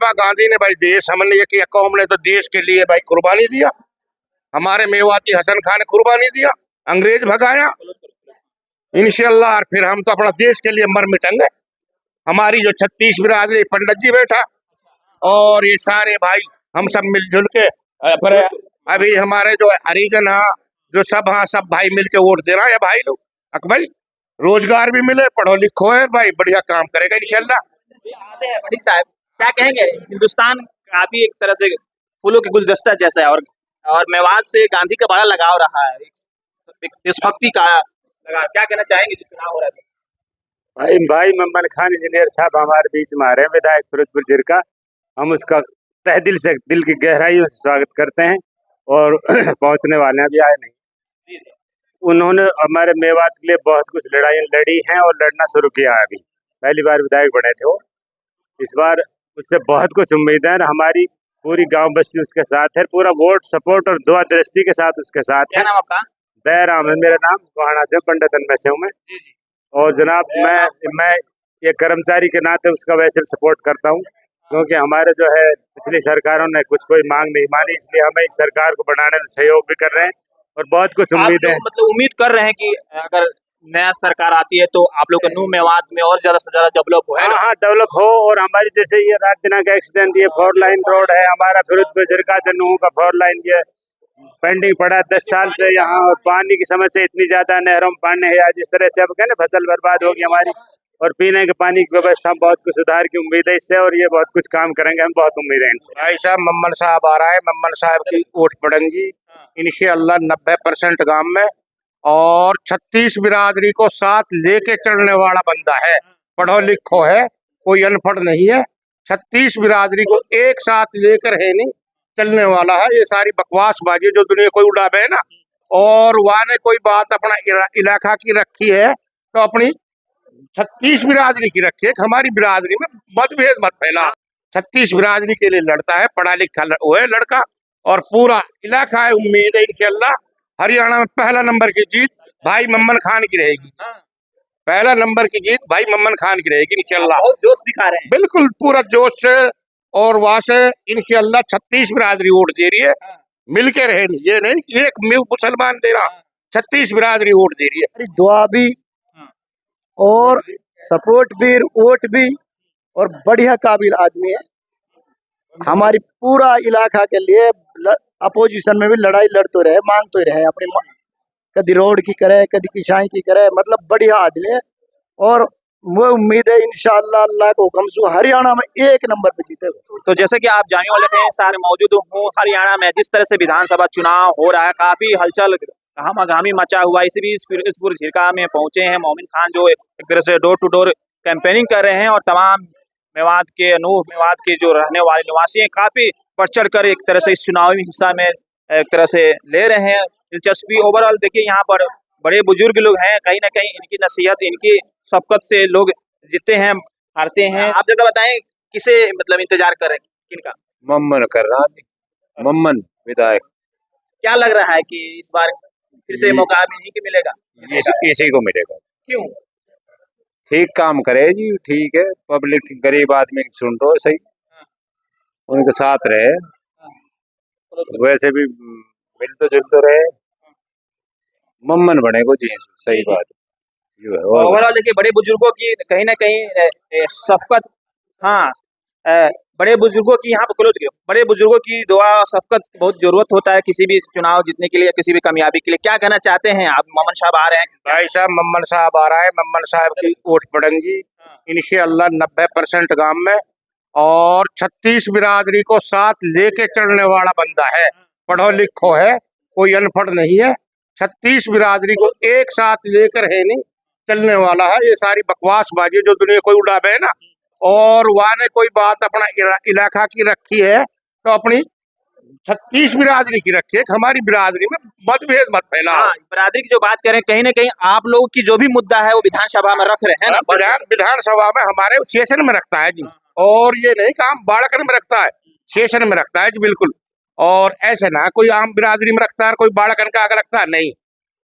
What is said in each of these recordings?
महात्मा गांधी ने भाई देश, हमने एक कौम ने तो देश के लिए भाई कुर्बानी दिया। हमारे मेवाती हसन खान ने कुर्बानी दिया, अंग्रेज भगाया इंशाअल्लाह। फिर हम तो अपना देश के लिए मर मिटेंगे। हमारी जो 36 बिरादरी, पंडित जी बैठा और ये सारे भाई हम सब मिलजुल के अभी हमारे जो हरिजन है जो सब हाँ सब भाई मिलके वोट दे रहा है भाई लोग। भाई रोजगार भी मिले, पढ़ो लिखो है भाई, बढ़िया काम करेगा इंशाल्लाह। आते हैं बड़ी साहब, क्या कहेंगे? हिंदुस्तान काफी एक तरह से फूलों के गुलदस्ता जैसा है और मेवात से गांधी का बड़ा लगाव रहा है, एक देशभक्ति का लगाव। क्या कहना चाहेंगे जो चुनाव हो रहा है? भाई मम्मन खान इंजीनियर साहब हमारे बीच में आ रहे हैं, विधायक फिरोजपुर जिरका। हम उसका तहे दिल से, दिल की गहराइयों से स्वागत करते हैं और पहुंचने वाले हैं, अभी आए नहीं। उन्होंने हमारे मेवात के लिए बहुत कुछ लड़ाई लड़ी हैं और लड़ना शुरू किया है। अभी पहली बार विधायक बने थे वो, इस बार उससे बहुत कुछ उम्मीद है। हमारी पूरी गांव बस्ती उसके साथ है, पूरा वोट सपोर्ट और दुआ दृष्टि के साथ उसके साथ है। क्या नाम आपका? दयाराम है मेरा नाम, गोहाना से, पंडितन में से हूँ मैं। और जनाब मैं ये कर्मचारी के नाते उसका वैसे सपोर्ट करता हूँ, क्योंकि हमारे जो है पिछली सरकारों ने कुछ कोई मांग नहीं मानी, इसलिए हमें इस सरकार को बनाने में सहयोग भी कर रहे हैं और बहुत कुछ उम्मीद है। मतलब उम्मीद कर रहे हैं कि अगर नया सरकार आती है तो आप लोग का नूह मेवात में और ज्यादा से ज्यादा डेवलप हो। हाँ, डेवलप हो। और हमारी जैसे ये राजना का एक्सीडेंट, ये 4 लाइन रोड है हमारा फिरोजपुर जिरका से नूह का 4 लाइन, ये पेंडिंग पड़ा 10 साल से यहाँ। और पानी की समस्या इतनी ज्यादा, नहरों में पानी है, जिस तरह से अब कहने फसल बर्बाद होगी हमारी, और पीने के पानी की व्यवस्था में बहुत कुछ सुधार की उम्मीद है इससे, और ये बहुत कुछ काम करेंगे, हम बहुत उम्मीद है इनसे। भाई साहब मम्मन साहब आ रहा है, मम्मन साहब की वोट पड़ेंगी इंशाअल्लाह 90% गांव में। और 36 बिरादरी को साथ लेके चलने वाला बंदा है, पढ़ो लिखो है, कोई अनपढ़ नहीं है। 36 बिरादरी को एक साथ लेकर है नहीं चलने वाला है। ये सारी बकवासबाजी जो दुनिया कोई उड़ावे है ना, और वहाँ ने कोई बात अपना इलाका की रखी है तो अपनी 36 बिरादरी की रखी है। हमारी बिरादरी में मतभेद मत फैला। 36 बिरादरी के लिए लड़ता है, पढ़ा लिखा वो है लड़का, और पूरा इलाका है। उम्मीद है इंशाअल्लाह हरियाणा में पहला नंबर की जीत भाई मम्मन खान की रहेगी। पहला नंबर की जीत भाई मम्मन खान की रहेगी इंशाअल्लाह। बहुत जोश दिखा रहे हैं। बिल्कुल पूरा जोश से, और वहाँ से इंशाअल्लाह 36 बिरादरी वोट दे रही है, मिलके रहे। ये नहीं एक मुसलमान दे रहा, 36 बिरादरी वोट दे रही है। दुआ भी और सपोर्ट भी, वोट भी, और बढ़िया काबिल आदमी है। हमारी पूरा इलाका के लिए अपोजिशन में भी लड़ाई लड़ते रहे, मांगते रहे अपने, कभी रोड की करे, कभी किसाई की करे, मतलब बढ़िया आदमी है। और वो उम्मीद है इंशाअल्लाह अल्लाह को हुक्म से हरियाणा में 1 नंबर पे जीतेगा। तो जैसे कि आप जानने वाले हैं, सारे मौजूद हूँ हरियाणा में। जिस तरह से विधानसभा चुनाव हो रहा है, काफी हलचल गहमागहमी मचा हुआ। इसी बीच फिरोजपुर जिरका में पहुंचे हैं मोमिन खान, जो एक तरह से डोर टू डोर कैंपेनिंग कर रहे हैं, और तमाम मेवात के, नूह मेवात के जो रहने वाले निवासी हैं, काफी बढ़ चढ़ कर एक तरह से इस चुनावी हिस्सा में एक तरह से ले रहे हैं दिलचस्पी। ओवरऑल देखिए यहाँ पर बड़े बुजुर्ग लोग हैं, कहीं ना कहीं इनकी नसीहत, इनकी शफकत से लोग जीते हैं, हारते हैं। आप जगह बताएं किसे मतलब इंतजार कर रहे हैं, किनका? मम्मन कर रहा थी, मम्मन विधायक। क्या लग रहा है कि इस बार फिर से मौका नहीं कि मिलेगा? इसी को मिलेगा। क्यों? ठीक काम करे जी, ठीक है, पब्लिक गरीब आदमी सुन लो सही, उनके साथ रहे, वैसे भी मिलते जुलते रहे, मम्मन बने को जी, सही बात है। ओवरऑल देखिए बड़े बुजुर्गों की कहीं ना कहीं शफकत, हाँ, बड़े बुजुर्गों की यहाँ पर क्लोज गए, बड़े बुजुर्गों की दुआ शफकत बहुत जरूरत होता है किसी भी चुनाव जीतने के लिए, किसी भी कामयाबी के लिए। क्या कहना चाहते हैं आप? मम्मन साहब आ रहे हैं। भाई साहब मम्मन साहब आ रहा है, मम्मन साहब की वोट पड़ेंगी इंशाअल्लाह 90% गांव में। और 36 बिरादरी को साथ लेके चलने वाला बंदा है, पढ़ो लिखो है, कोई अनपढ़ नहीं है। 36 बिरादरी को एक साथ लेकर है नहीं चलने वाला है। ये सारी बकवासबाजी जो दुनिया कोई उड़ावे है ना, और वहाँ ने कोई बात अपना इलाका की रखी है तो अपनी 36 बिरादरी की रखी है। हमारी बिरादरी में मतभेद मत फैला। बिरादरी की जो बात करें, कहीं ना कहीं आप लोगों की जो भी मुद्दा है वो विधानसभा में रख रहे हैं ना। विधानसभा में हमारे सेशन में रखता है जी, और ये नहीं काम बाड़कन में रखता है, सेशन में रखता है जी बिल्कुल। और ऐसे ना कोई आम बिरादरी में रखता है, कोई बाड़कन का आगे रखता है, नहीं।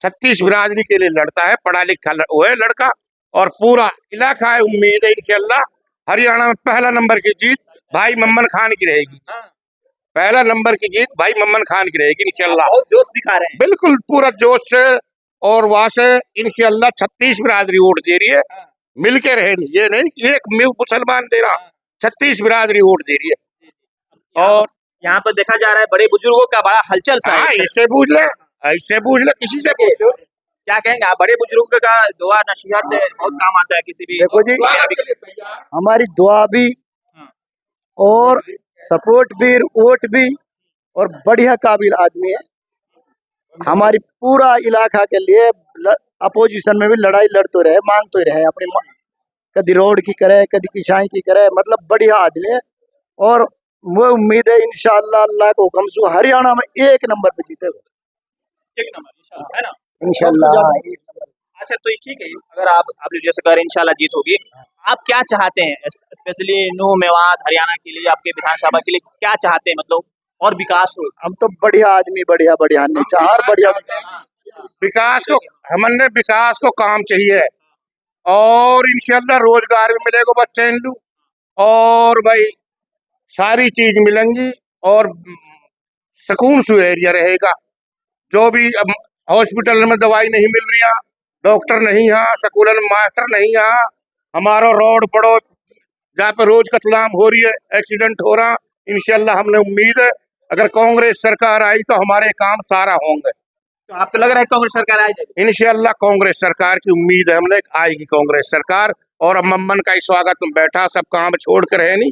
36 बिरादरी के लिए लड़ता है, पढ़ा लिखा वो है लड़का, और पूरा इलाका है। उम्मीद है इंशाअल्लाह हरियाणा में पहला नंबर की जीत भाई मम्मन खान की रहेगी। हाँ, पहला नंबर की जीत भाई मम्मन खान की रहेगी इंशाल्लाह। बहुत जोश दिखा रहे हैं। बिल्कुल पूरा जोश से, और वहां से इंशाल्लाह 36 बिरादरी वोट दे रही है। हाँ, मिलके रहे, ये नहीं कि एक मुसलमान दे रहा, हाँ, 36 बिरादरी वोट दे रही है। यहाँ और यहाँ पर देखा जा रहा है बड़े बुजुर्गों का बड़ा हलचल सा हाँ, है। इससे पूछ ले, ऐसे पूछ ले, किसी से पूछ लो। क्या कहेंगे आप? बड़े बुजुर्गों का दुआ नसीहत बहुत काम आता है किसी भी। देखो जी, हमारी दुआ भी हाँ, और सपोर्ट भी, वोट भी, और बढ़िया काबिल आदमी है। हमारी पूरा इलाका के लिए अपोजिशन में भी लड़ाई लड़ते रहे, मांगते रहे अपनी कभी रोड की करे, कभी किसाई की करे, मतलब बढ़िया आदमी है। और वो उम्मीद है इंशाअल्लाह अल्लाह को हुक्म से हरियाणा में 1 नंबर पे जीतेगा एक नंबर इंशाल्लाह, है ना? इंशाअल्लाह। अच्छा तो ये ठीक है, अगर आप लोग जैसे कह रहे हैं इंशाल्लाह जीत होगी, आप क्या चाहते हैं स्पेशली नूह मेवात हरियाणा के लिए, आपके विधानसभा के लिए क्या चाहते हैं, मतलब और विकास हो? हम तो बढ़िया आदमी, बढ़िया बढ़िया नहीं चाह बढ़िया। विकास को, हमने विकास को काम चाहिए, और इंशाल्लाह रोजगार भी मिलेगा बच्चे हिंदू, और भाई सारी चीज मिलेंगी, और सुकून से एरिया रहेगा। जो भी अब हॉस्पिटल में दवाई नहीं मिल रही है, डॉक्टर नहीं है, स्कूल में मास्टर नहीं है, हमारा रोड पड़ो जहाँ पे रोज कतलाम हो रही है, एक्सीडेंट हो रहा, इंशाल्लाह हमने उम्मीद है अगर कांग्रेस सरकार आई तो हमारे काम सारा होंगे। तो आपको लग रहा है कांग्रेस सरकार आ जाएगी? इंशाल्लाह कांग्रेस सरकार की उम्मीद है हमने, आएगी कांग्रेस सरकार। और अब मम्मन का ही स्वागत में बैठा, सब काम छोड़ कर है नहीं,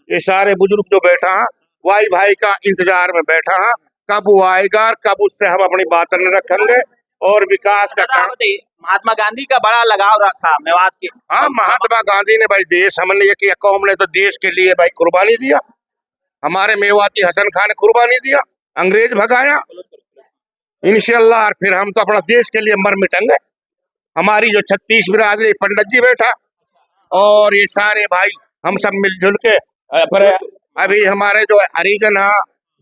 ये सारे बुजुर्ग जो बैठा है वाई भाई का इंतजार में बैठा है, कब वो आएगा, कब उससे हम अपनी बातें रखेंगे और विकास का दादा, काम। बताइए, महात्मा गांधी का बड़ा लगाव रखा मेवात के। हाँ, महात्मा गांधी ने भाई देश, हमने ये किया, कौम ने तो देश के लिए भाई कुर्बानी दिया। हमारे मेवाती हसन खान ने कुर्बानी दिया, अंग्रेज भगाया। इंशाल्लाह फिर हम तो अपना देश के लिए मर मिटेंगे। हमारी जो 36 बिरादरी, पंडित जी बैठा और ये सारे भाई, हम सब मिलजुल के फिर अभी हमारे जो हरिजन है,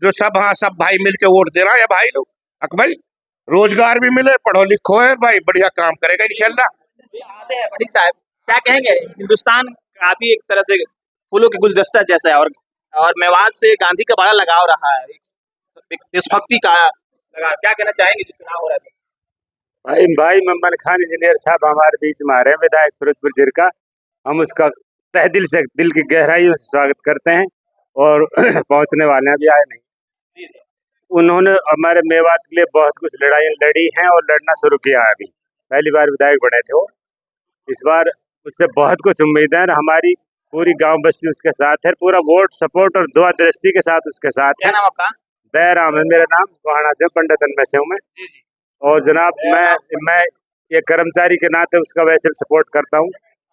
जो सब हाँ, सब भाई मिलके वोट दे रहा है भाई लोग। भाई रोजगार भी मिले, पढ़ो लिखो है भाई, बढ़िया काम करेगा इंशाल्लाह। आते हैं बड़ी साहब, क्या कहेंगे? हिंदुस्तान काफी एक तरह से फूलों के गुलदस्ता जैसा है, और मेवात से गांधी का बड़ा लगाव रहा है, एक देशभक्ति का लगाव। क्या कहना चाहेंगे जो चुनाव हो रहा है? भाई मम्मन खान इंजीनियर साहब हमारे बीच में आ रहे हैं, विधायक फिरोजपुर जिरका। हम उसका तहे दिल से, दिल की गहराइयों से स्वागत करते हैं, और पहुंचने वाले हैं, अभी आए नहीं। उन्होंने हमारे मेवात के लिए बहुत कुछ लड़ाई लड़ी हैं और लड़ना शुरू किया है। अभी पहली बार विधायक बने थे वो, इस बार उससे बहुत कुछ उम्मीद है। हमारी पूरी गांव बस्ती उसके साथ है, पूरा वोट सपोर्ट और दुआ दृष्टि के साथ उसके साथ क्या है। नाम आपका? दयाराम है मेरा नाम, गोहाना से, पंडितन में से हूँ मैं। और जनाब मैं ये कर्मचारी के नाते उसका वैसे सपोर्ट करता हूँ,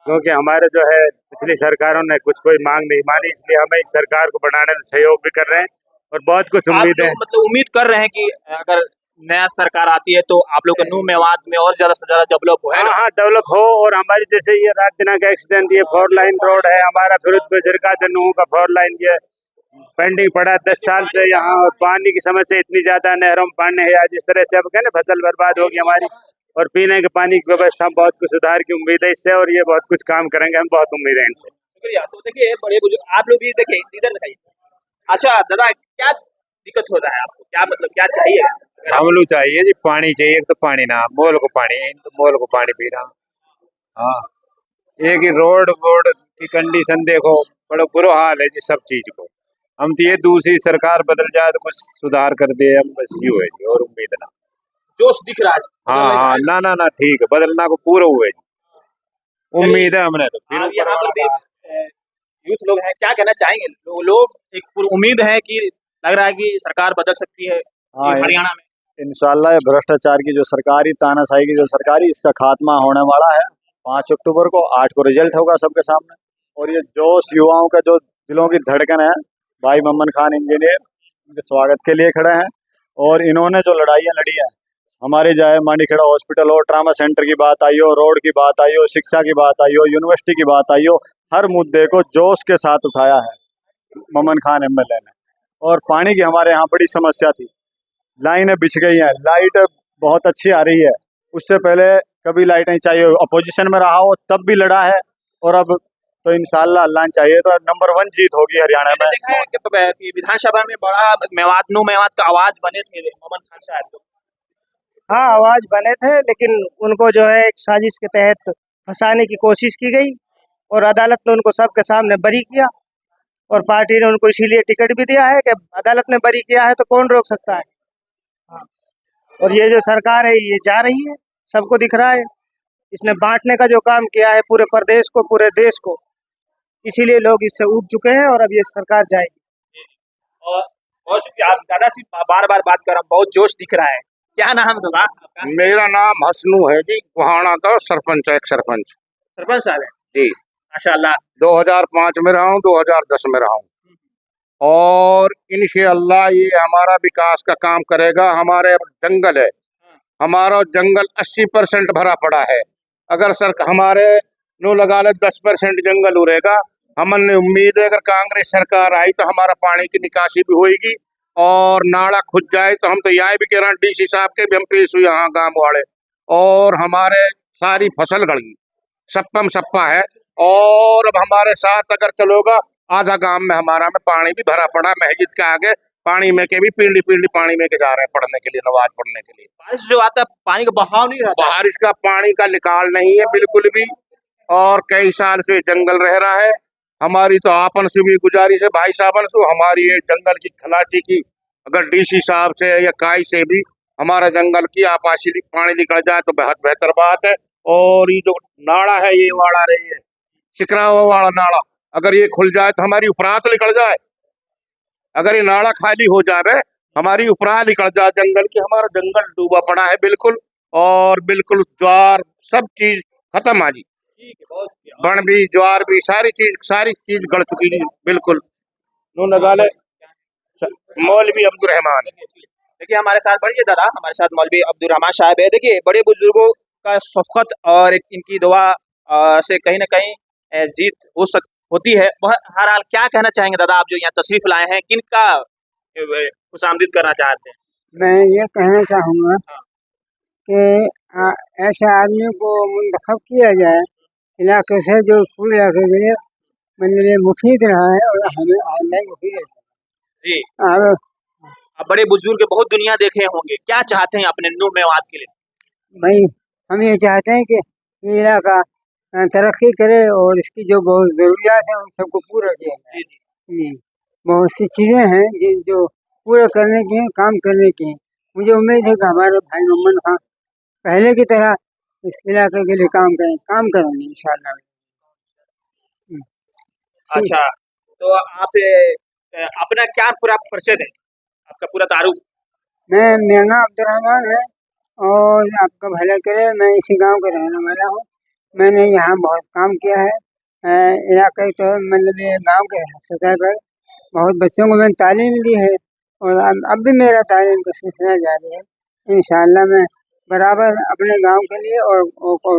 क्योंकि हमारे जो है पिछली सरकारों ने कुछ कोई मांग नहीं मानी, इसलिए हमें इस सरकार को बनाने में सहयोग भी कर रहे हैं और बहुत कुछ उम्मीद है। मतलब उम्मीद कर रहे हैं कि अगर नया सरकार आती है तो आप लोग का नूह मेवात में और ज्यादा से ज्यादा डेवलप हो, है ना? हाँ, डेवलप हो। और हमारी जैसे ये राजना का एक्सीडेंट, ये 4 लाइन रोड है हमारा, फिरोजपुर जिरका से नूह का 4 लाइन ये पेंडिंग पड़ा 10 साल से यहाँ। और पानी की समस्या इतनी ज्यादा, नहरों में पानी है, जिस तरह से अब कहने फसल बर्बाद होगी हमारी, और पीने के पानी की व्यवस्था में बहुत कुछ सुधार की उम्मीद है इससे, और ये बहुत कुछ काम करेंगे, हम बहुत उम्मीद है इनसे। शुक्रिया। तो देखिए बड़े बुजुर्ग आप लोग भी देखिए, इधर दिखाइए। अच्छा दादा, क्या दिक्कत हो रहा है आपको? क्या मतलब क्या चाहिए? हम लोग चाहिए जी, पानी चाहिए। एक तो पानी ना, मोल को पानी, तो मोल को पानी पीना। हाँ, एक ही रोड वोड की कंडीशन देखो, बड़ा बुरा हाल है जी सब चीज को। हम तो ये दूसरी सरकार बदल जाए तो कुछ सुधार कर दे, हम बस ये हुए जी, और उम्मीद ना। जोश दिख रहा है। हाँ हाँ, ना ना ना, ठीक है, बदलना को पूरा हुए जी, उम्मीद है हमने तो। फिर आप यहाँ पर भी यूथ लोग हैं, क्या कहना चाहेंगे? लोग एक पूरी उम्मीद है कि लग रहा है कि सरकार बदल सकती है हाँ, हरियाणा में। इंशाल्लाह भ्रष्टाचार की जो सरकारी, तानाशाही की जो सरकारी, इसका खात्मा होने वाला है। 5 अक्टूबर को, 8 को रिजल्ट होगा सबके सामने। और ये जोश युवाओं का जो दिलों की धड़कन है, भाई मम्मन खान इंजीनियर उनके स्वागत के लिए खड़े हैं। और इन्होंने जो लड़ाइयाँ लड़ी हैं, हमारे चाहे मांडीखेड़ा हॉस्पिटल हो, ट्रामा सेंटर की बात आई हो, रोड की बात आई हो, शिक्षा की बात आई हो, यूनिवर्सिटी की बात आई हो, हर मुद्दे को जोश के साथ उठाया है मम्मन खान एमएलए ने। और पानी की हमारे यहाँ बड़ी समस्या थी, लाइनें बिछ गई हैं, लाइट बहुत अच्छी आ रही है। उससे पहले कभी लाइटें चाहिए, अपोजिशन में रहा हो तब भी लड़ा है, और अब तो इंशाल्लाह अल्लाह ने चाहिए तो नंबर 1 जीत होगी हरियाणा में। देखा है कि विधानसभा में बड़ा मेवात का आवाज बने थे मोहम्मद खान साहब तो। हाँ, आवाज बने थे, लेकिन उनको जो है एक साजिश के तहत फंसाने की कोशिश की गई और अदालत ने उनको सबके सामने बरी किया और पार्टी ने उनको इसीलिए टिकट भी दिया है कि अदालत ने बरी किया है तो कौन रोक सकता है। हाँ। और ये जो सरकार है ये जा रही है, सबको दिख रहा है, इसने बांटने का जो काम किया है पूरे प्रदेश को, पूरे देश को, इसीलिए लोग इससे ऊब चुके हैं और अब ये सरकार जाएगी। और बहुत आप दादा से बार बार बात कर रहा हूँ, बहुत जोश दिख रहा है। क्या नाम है आपका? मेरा नाम हसनू है जी, गुहाना का सरपंच है, एक सरपंच सरपंच साहब है जी। माशाल्लाह। 2005 में रहा हूँ, 2010 में रहा हूँ और इंशाअल्लाह ये हमारा विकास का काम करेगा। हमारे जंगल है, हमारा जंगल 80% भरा पड़ा है। अगर हमारे नो लगा ले 10% जंगल उड़ेगा। हमने उम्मीद है अगर कांग्रेस सरकार आई तो हमारा पानी की निकासी भी होगी और नाला खुद जाए तो हम तो यहाँ भी कह रहे हैं डीसी साहब के भी हम पेश हुए यहाँ गाँव वाले, और हमारे सारी फसल गड़ गई, सप्पम सप्पा है। और अब हमारे साथ अगर चलोगा आधा गांव में हमारा में पानी भी भरा पड़ा, मस्जिद के आगे पानी में के भी पीढ़ी पीढ़ी पानी में के जा रहे हैं पढ़ने के लिए, नमाज पढ़ने के लिए। बारिश जो आता है पानी का बहाव नहीं रहता। बारिश का पानी का निकाल नहीं है बिल्कुल भी, और कई साल से जंगल रह रहा है। हमारी तो आपन से भी गुजारिश है भाई साहबन से, हमारी ये जंगल की खलासी की अगर डीसी साहब से या काई से भी हमारा जंगल की आपाशी पानी निकल जाए तो बहुत बेहतर बात है। और ये जो नाला है ये वाड़ा रही है शिकरावा वाला नाला, अगर ये खुल जाए तो हमारी उपरात निकल जाए। अगर ये नाला खाली हो जाए हमारी उपरा निकल जाए जंगल की, हमारा जंगल डूबा पड़ा है बिल्कुल, और बिल्कुल ज्वार सब चीज खत्म है जी। बन भी ज्वार भी सारी चीज गड़ चुकी है बिल्कुल। नो लगा ले मौलवी अब्दुल रहमान। देखिए हमारे साथ बढ़िए दादा, हमारे साथ मौलवी अब्दुल रहमान साहब है। देखिए बड़े बुजुर्गों का शफकत और इनकी दुआ से कहीं ना कहीं जीत होती है। हर हाल क्या कहना चाहेंगे दादा आप जो यहाँ तशरीफ लाए हैं, किनका खुशामदीद करना चाहते हैं? मैं ये कहना चाहूँगा कि ऐसे आदमी को मुंतखब किया जाए इलाके से जो पूरे इलाके के लिए मतलब ये मुफीद रहा है और हमें ऑनलाइन मुफीद है जी। और आप बड़े बुजुर्ग बहुत दुनिया देखे होंगे, क्या चाहते हैं अपने नूर मेवात के लिए? भाई हम ये चाहते हैं कि ये इलाका तरक्की करे और इसकी जो बहुत ज़रूरियात है उन सबको पूरा किया जाए। जी, बहुत सी चीज़ें हैं जो पूरा करने की हैं, काम करने की हैं। मुझे उम्मीद है कि हमारे भाई मोहम्मद खान पहले की तरह इस इलाके के लिए काम करेंगे इंशाअल्लाह। अच्छा, तो आप अपना क्या पूरा परिचय दें, आपका पूरा तारुफ? मेरा नाम अब्दुल रहमान है और आपका भला करे, मैं इसी गांव का रहने वाला हूँ। मैंने यहाँ बहुत काम किया है इलाके तो मतलब ये गांव के सतह पर बहुत बच्चों को मैंने तालीम दी है और अब भी मेरा तालीम का सिलसिला जारी है। इंशाअल्लाह मैं बराबर अपने गांव के लिए और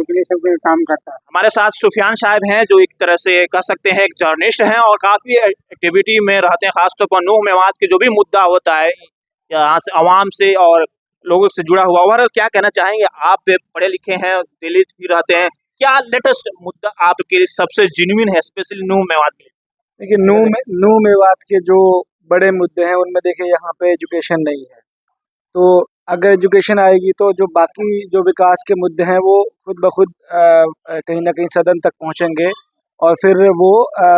के लिए सबके लिए काम करता हूँ। हमारे साथ सुफियान साहब हैं जो एक तरह से कह सकते हैं एक जर्नलिस्ट हैं और काफ़ी एक्टिविटी में रहते हैं, खासतौर पर नूह मेवात के जो भी मुद्दा होता है यहाँ से आवाम से और लोगों से जुड़ा हुआ। ओवरऑल क्या कहना चाहेंगे, आप पढ़े लिखे हैं, दिल्ली भी रहते हैं, क्या लेटेस्ट मुद्दा आपके लिए सबसे जेन्युइन है स्पेशली नूह मेवात के लिए? देखिए नूह मेवात के जो बड़े मुद्दे हैं उनमें देखिए यहाँ पे एजुकेशन नहीं है, तो अगर एजुकेशन आएगी तो जो बाकी जो विकास के मुद्दे हैं वो खुद ब खुद कहीं ना कहीं सदन तक पहुँचेंगे और फिर वो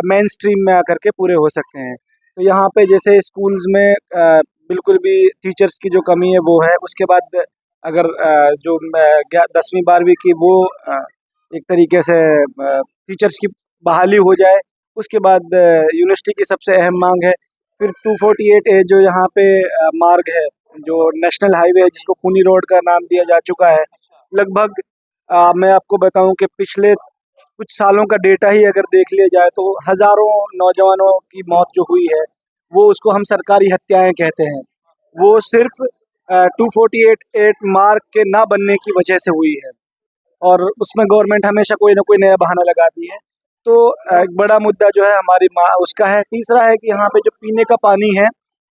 मेन स्ट्रीम में आकर के पूरे हो सकते हैं। तो यहाँ पे जैसे स्कूल्स में बिल्कुल भी टीचर्स की जो कमी है वो है। उसके बाद अगर जो 10वीं 12वीं की वो एक तरीके से टीचर्स की बहाली हो जाए। उसके बाद यूनिवर्सिटी की सबसे अहम मांग है। फिर 248A जो यहाँ पे मार्ग है, जो नेशनल हाईवे है जिसको खूनी रोड का नाम दिया जा चुका है, लगभग मैं आपको बताऊं कि पिछले कुछ सालों का डेटा ही अगर देख लिया जाए तो हज़ारों नौजवानों की मौत जो हुई है वो उसको हम सरकारी हत्याएं कहते हैं। वो सिर्फ 248 मार्ग के ना बनने की वजह से हुई है और उसमें गवर्नमेंट हमेशा कोई ना कोई नया बहाना लगाती है। तो एक बड़ा मुद्दा जो है हमारी उसका है। तीसरा है कि यहाँ पे जो पीने का पानी है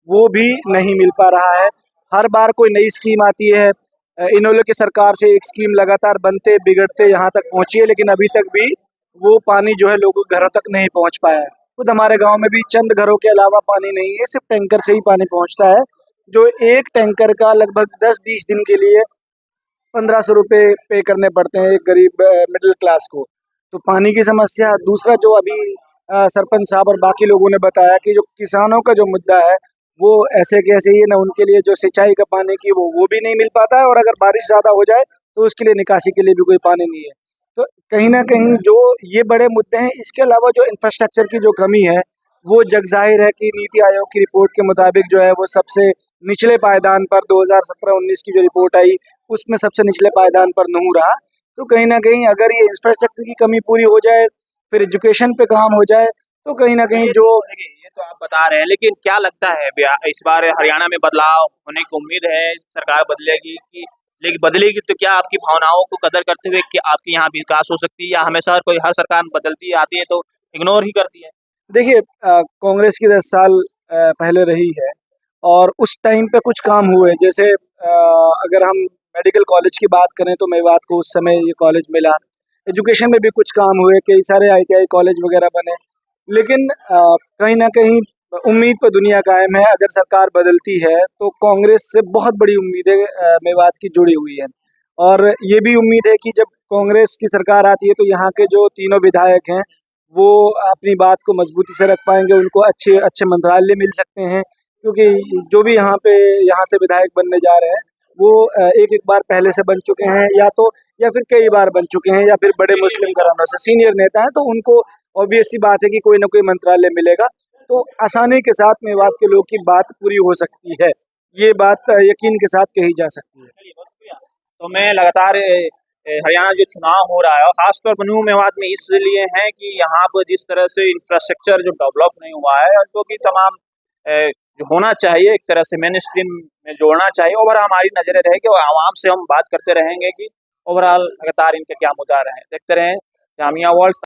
वो भी नहीं मिल पा रहा है। हर बार कोई नई स्कीम आती है, इन्होंने की सरकार से एक स्कीम लगातार बनते बिगड़ते यहाँ तक पहुँची है, लेकिन अभी तक भी वो पानी जो है लोगों के घरों तक नहीं पहुंच पाया है। खुद हमारे गांव में भी चंद घरों के अलावा पानी नहीं है, सिर्फ टैंकर से ही पानी पहुंचता है, जो एक टैंकर का लगभग 10-20 दिन के लिए 1500 रुपये पे करने पड़ते हैं एक गरीब मिडिल क्लास को। तो पानी की समस्या। दूसरा जो अभी सरपंच साहब और बाकी लोगों ने बताया कि जो किसानों का जो मुद्दा है वो ऐसे के ऐसे ही है ना, उनके लिए जो सिंचाई का पानी की वो भी नहीं मिल पाता है, और अगर बारिश ज़्यादा हो जाए तो उसके लिए निकासी के लिए भी कोई पानी नहीं है। तो कहीं ना कहीं जो ये बड़े मुद्दे हैं, इसके अलावा जो इंफ्रास्ट्रक्चर की जो कमी है वो जग जाहिर है कि नीति आयोग की रिपोर्ट के मुताबिक जो है वो सबसे निचले पायदान पर 2017-19 की जो रिपोर्ट आई उसमें सबसे निचले पायदान पर नूह रहा। तो कहीं ना कहीं अगर ये इंफ्रास्ट्रक्चर की कमी पूरी हो जाए, फिर एजुकेशन पे काम हो जाए, तो कहीं ना कहीं जो देखिए, ये तो आप बता रहे हैं, लेकिन क्या लगता है इस बार हरियाणा में बदलाव होने की उम्मीद है, सरकार बदलेगी कि लेकिन बदलेगी तो क्या आपकी भावनाओं को कदर करते हुए कि आपके यहाँ विकास हो सकती है, या हमेशा हर सरकार बदलती आती है तो इग्नोर ही करती है? देखिए, कांग्रेस की 10 साल पहले रही है और उस टाइम पे कुछ काम हुए, जैसे अगर हम मेडिकल कॉलेज की बात करें तो मेवात को उस समय ये कॉलेज मिला। एजुकेशन में भी कुछ काम हुए, कई सारे ITI कॉलेज वगैरह बने, लेकिन कहीं ना कहीं उम्मीद पर दुनिया कायम है। अगर सरकार बदलती है तो कांग्रेस से बहुत बड़ी उम्मीदें मेवात की जुड़ी हुई है, और ये भी उम्मीद है कि जब कांग्रेस की सरकार आती है तो यहाँ के जो तीनों विधायक हैं वो अपनी बात को मजबूती से रख पाएंगे, उनको अच्छे अच्छे मंत्रालय मिल सकते हैं, क्योंकि जो भी यहाँ से विधायक बनने जा रहे हैं वो एक बार पहले से बन चुके हैं, या फिर कई बार बन चुके हैं, या फिर बड़े मुस्लिम घरानों से सीनियर नेता हैं, तो उनको ऑब्वियस सी बात है कि कोई ना कोई मंत्रालय मिलेगा, तो आसानी के साथ मेवात के लोग की बात पूरी हो सकती है। ये बात यकीन के साथ कही जा सकती है। चलिए, बहुत शुक्रिया। तो मैं लगातार हरियाणा जो चुनाव हो रहा है, और खासतौर पर न्यू मेवात में इसलिए है कि यहाँ पर जिस तरह से इंफ्रास्ट्रक्चर जो डेवलप नहीं हुआ है, जो कि तमाम जो होना चाहिए, एक तरह से मेन स्ट्रीम में जोड़ना चाहिए, ओवरऑल हमारी नजरें रहेगी और आवाम से हम बात करते रहेंगे कि ओवरऑल लगातार इनके क्या मुद्दा रहे। देखते रहें जामिया वर्ल्ड।